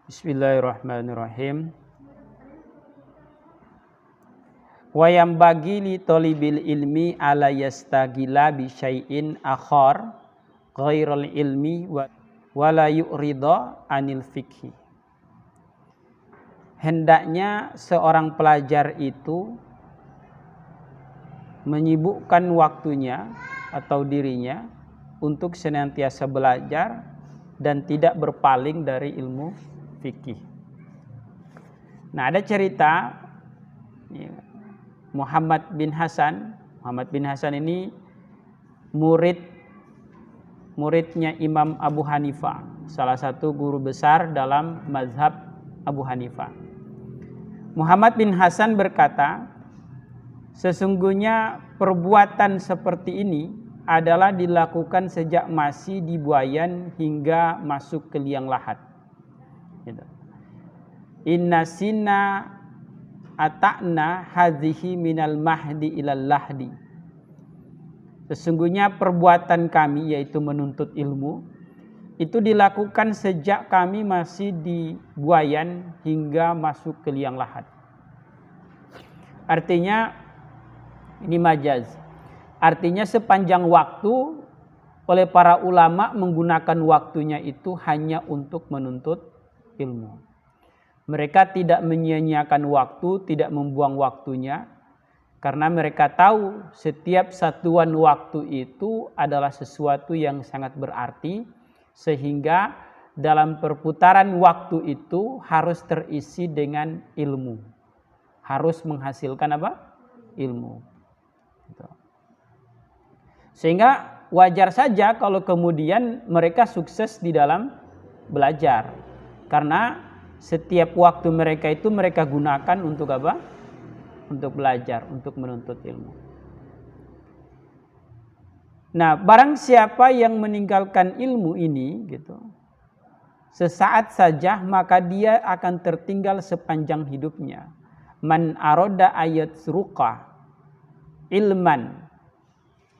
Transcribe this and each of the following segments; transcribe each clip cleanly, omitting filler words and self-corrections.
Bismillahirrahmanirrahim. Wa yambagi li talibil ilmi ala yastagila bi syai'in akhar ghairal ilmi wa la yu'rida anil fikhi. Hendaknya seorang pelajar itu menyibukkan waktunya atau dirinya untuk senantiasa belajar dan tidak berpaling dari ilmu fikih. Nah, ada cerita Muhammad bin Hasan. Muhammad bin Hasan ini muridnya Imam Abu Hanifah, salah satu guru besar dalam mazhab Abu Hanifah. Muhammad bin Hasan berkata, sesungguhnya perbuatan seperti ini adalah dilakukan sejak masih di buayan hingga masuk ke liang lahat. Inna sinna ata'na hadhihi minal mahdi ilal lahdi. Sesungguhnya perbuatan kami, yaitu menuntut ilmu, itu dilakukan sejak kami masih di buayan hingga masuk ke liang lahat. Artinya ini majaz. Artinya sepanjang waktu oleh para ulama menggunakan waktunya itu hanya untuk menuntut ilmu. Mereka tidak menyia-nyiakan waktu, tidak membuang waktunya, karena mereka tahu setiap satuan waktu itu adalah sesuatu yang sangat berarti, sehingga dalam perputaran waktu itu harus terisi dengan ilmu. Harus menghasilkan apa? Ilmu. Sehingga wajar saja kalau kemudian mereka sukses di dalam belajar. Karena setiap waktu mereka itu mereka gunakan untuk apa? Untuk belajar, untuk menuntut ilmu. Nah, barang siapa yang meninggalkan ilmu ini gitu, sesaat saja maka dia akan tertinggal sepanjang hidupnya. Man aroda ayat suruka ilman.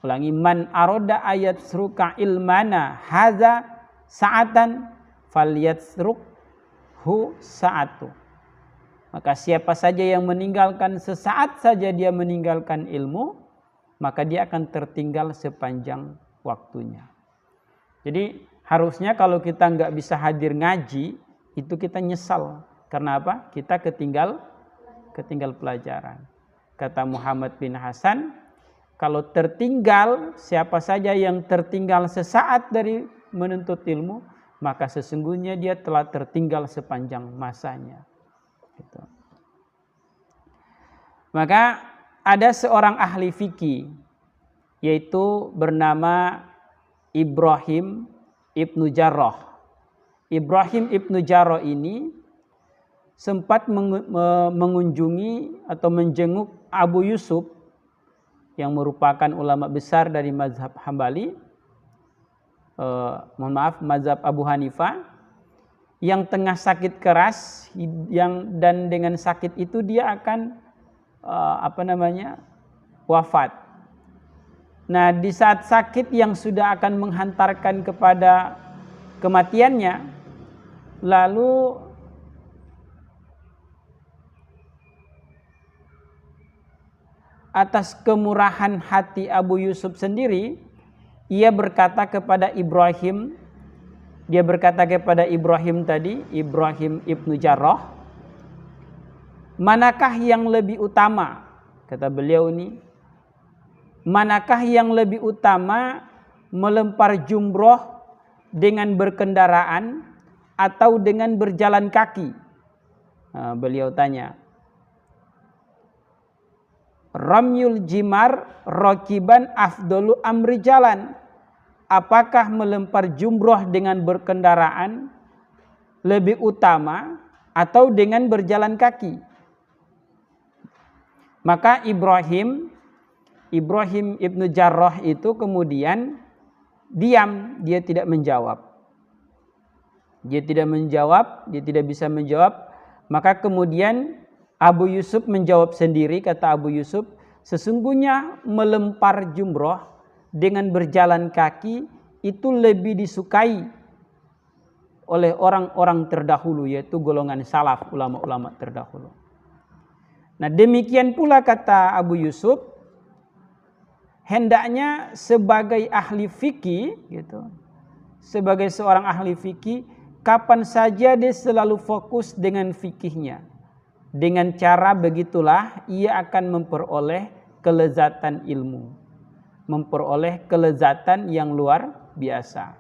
Ulangi, man aroda ayat suruka ilmana hadza sa'atan falyatsruk saatu. Maka siapa saja yang meninggalkan sesaat saja dia meninggalkan ilmu, maka dia akan tertinggal sepanjang waktunya. Jadi harusnya kalau kita nggak bisa hadir ngaji, itu kita nyesal. Karena apa? Kita ketinggal pelajaran. Kata Muhammad bin Hasan, kalau tertinggal, siapa saja yang tertinggal sesaat dari menuntut ilmu, maka sesungguhnya dia telah tertinggal sepanjang masanya. Gitu. Maka ada seorang ahli fikih, yaitu bernama Ibrahim ibnu Jarrah. Ibrahim ibnu Jarrah ini sempat mengunjungi atau menjenguk Abu Yusuf, yang merupakan ulama besar dari mazhab Hambali, mazhab Abu Hanifah, yang tengah sakit keras, dan dengan sakit itu dia akan wafat. Nah, di saat sakit yang sudah akan menghantarkan kepada kematiannya, lalu atas kemurahan hati Abu Yusuf sendiri, ia berkata kepada Ibrahim, tadi, Ibrahim ibnu Jarrah, manakah yang lebih utama? Kata beliau ini, manakah yang lebih utama, melempar jumroh dengan berkendaraan atau dengan berjalan kaki? Nah, beliau tanya. Ramyul jimar rakiban afdolu amri jalan. Apakah melempar jumroh dengan berkendaraan lebih utama atau dengan berjalan kaki? Maka Ibrahim ibnu Jarrah itu kemudian diam, dia tidak menjawab. Dia tidak bisa menjawab. Maka kemudian Abu Yusuf menjawab sendiri, kata Abu Yusuf, sesungguhnya melempar jumroh dengan berjalan kaki itu lebih disukai oleh orang-orang terdahulu, yaitu golongan salaf, ulama-ulama terdahulu. Nah, demikian pula kata Abu Yusuf, hendaknya sebagai ahli fikih gitu, sebagai seorang ahli fikih, kapan saja dia selalu fokus dengan fikihnya. Dengan cara begitulah ia akan memperoleh kelezatan ilmu, memperoleh kelezatan yang luar biasa.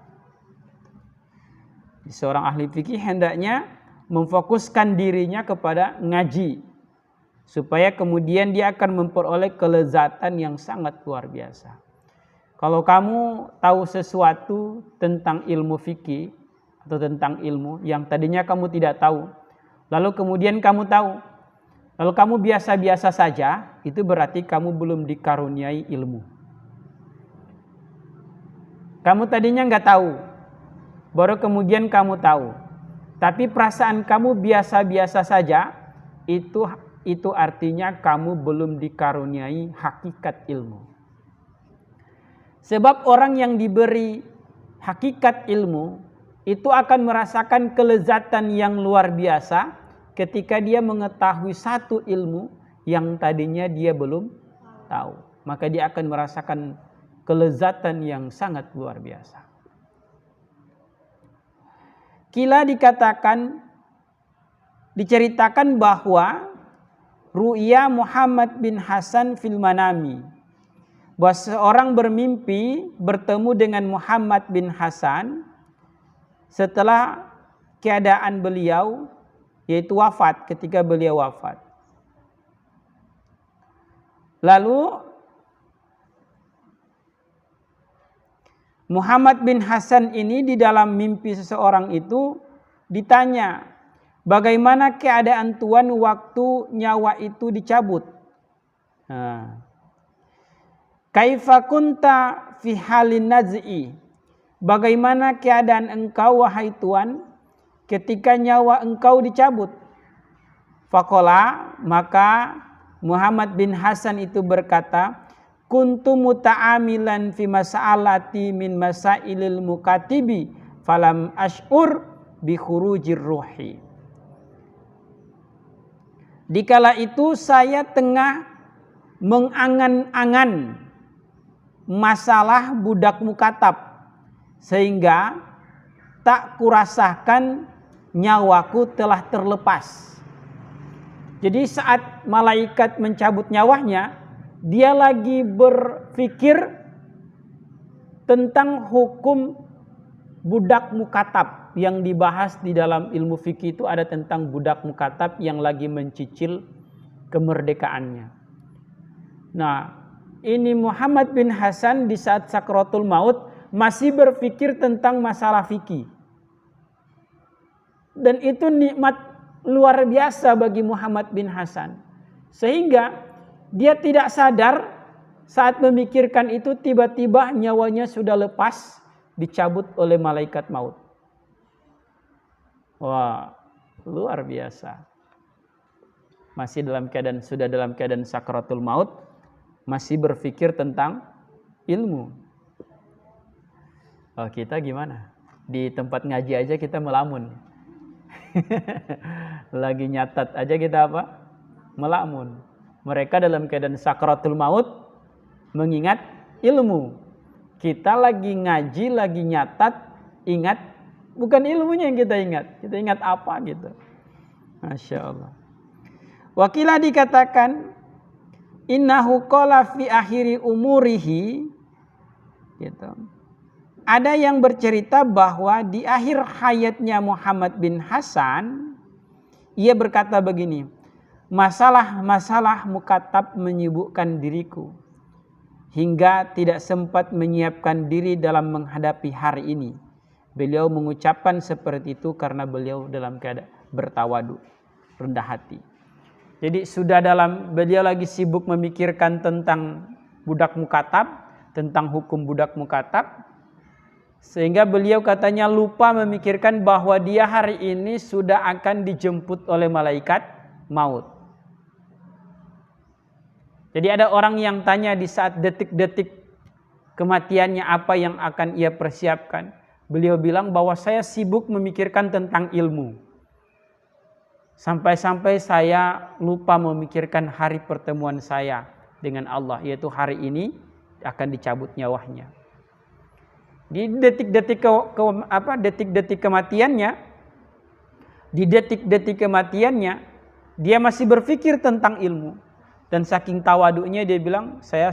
Seorang ahli fikih hendaknya memfokuskan dirinya kepada ngaji, supaya kemudian dia akan memperoleh kelezatan yang sangat luar biasa. Kalau kamu tahu sesuatu tentang ilmu fikih atau tentang ilmu yang tadinya kamu tidak tahu, lalu kemudian kamu tahu, lalu kamu biasa-biasa saja, itu berarti kamu belum dikaruniai ilmu. Kamu tadinya nggak tahu, baru kemudian kamu tahu, tapi perasaan kamu biasa-biasa saja, itu artinya kamu belum dikaruniai hakikat ilmu. Sebab orang yang diberi hakikat ilmu itu akan merasakan kelezatan yang luar biasa ketika dia mengetahui satu ilmu yang tadinya dia belum tahu. Maka dia akan merasakan kelezatan yang sangat luar biasa. Kila diceritakan bahwa ru'ya Muhammad bin Hasan fil manami, bahwa seorang bermimpi bertemu dengan Muhammad bin Hasan setelah keadaan beliau, yaitu wafat, ketika beliau wafat. Lalu Muhammad bin Hasan ini di dalam mimpi seseorang itu ditanya, bagaimana keadaan tuan waktu nyawa itu dicabut? Kaifa kunta fi halin naz'i? Bagaimana keadaan engkau wahai tuan ketika nyawa engkau dicabut? Faqala, maka Muhammad bin Hasan itu berkata, kuntu muta'amilan fi mas'alati min masailil mukatibi falam ash'ur bi khurujir ruhi. Dikala itu saya tengah mengangan-angan masalah budak mukatab, sehingga tak kurasakan nyawaku telah terlepas. Jadi saat malaikat mencabut nyawanya, dia lagi berpikir tentang hukum budak mukatab. Yang dibahas di dalam ilmu fikih itu ada tentang budak mukatab yang lagi mencicil kemerdekaannya. Nah, ini Muhammad bin Hasan di saat sakratul maut masih berpikir tentang masalah fikih. Dan itu nikmat luar biasa bagi Muhammad bin Hasan. Sehingga dia tidak sadar saat memikirkan itu, tiba-tiba nyawanya sudah lepas, dicabut oleh malaikat maut. Wah, luar biasa. Masih sudah dalam keadaan sakratul maut, masih berpikir tentang ilmu. Oh, kita gimana? Di tempat ngaji aja kita melamun. Lagi nyatat aja kita apa? Melamun. Mereka dalam keadaan sakratul maut mengingat ilmu. Kita lagi ngaji, lagi nyatat, ingat bukan ilmunya yang kita ingat. Kita ingat apa gitu. Masya Allah. Wakilah dikatakan innahu qala fi akhiri umurihi gitu. Ada yang bercerita bahwa di akhir hayatnya Muhammad bin Hasan, ia berkata begini, masalah-masalah mukatab menyibukkan diriku hingga tidak sempat menyiapkan diri dalam menghadapi hari ini. Beliau mengucapkan seperti itu karena beliau dalam keadaan bertawadu, rendah hati. Jadi beliau lagi sibuk memikirkan tentang budak mukatab, tentang hukum budak mukatab, sehingga beliau katanya lupa memikirkan bahwa dia hari ini sudah akan dijemput oleh malaikat maut. Jadi ada orang yang tanya di saat detik-detik kematiannya apa yang akan ia persiapkan. Beliau bilang bahwa saya sibuk memikirkan tentang ilmu. Sampai-sampai saya lupa memikirkan hari pertemuan saya dengan Allah, yaitu hari ini akan dicabut nyawanya. Di detik-detik kematiannya, dia masih berpikir tentang ilmu. Dan saking tawadunya dia bilang, saya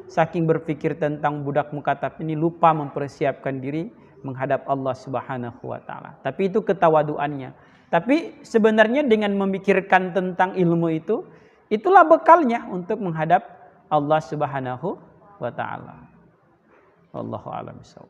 saking berpikir tentang budak mukatab ini lupa mempersiapkan diri menghadap Allah Subhanahu wa taala. Tapi itu ketawaduannya. Tapi sebenarnya dengan memikirkan tentang ilmu itu, itulah bekalnya untuk menghadap Allah Subhanahu wa taala. Wallahu a'lam bishawab.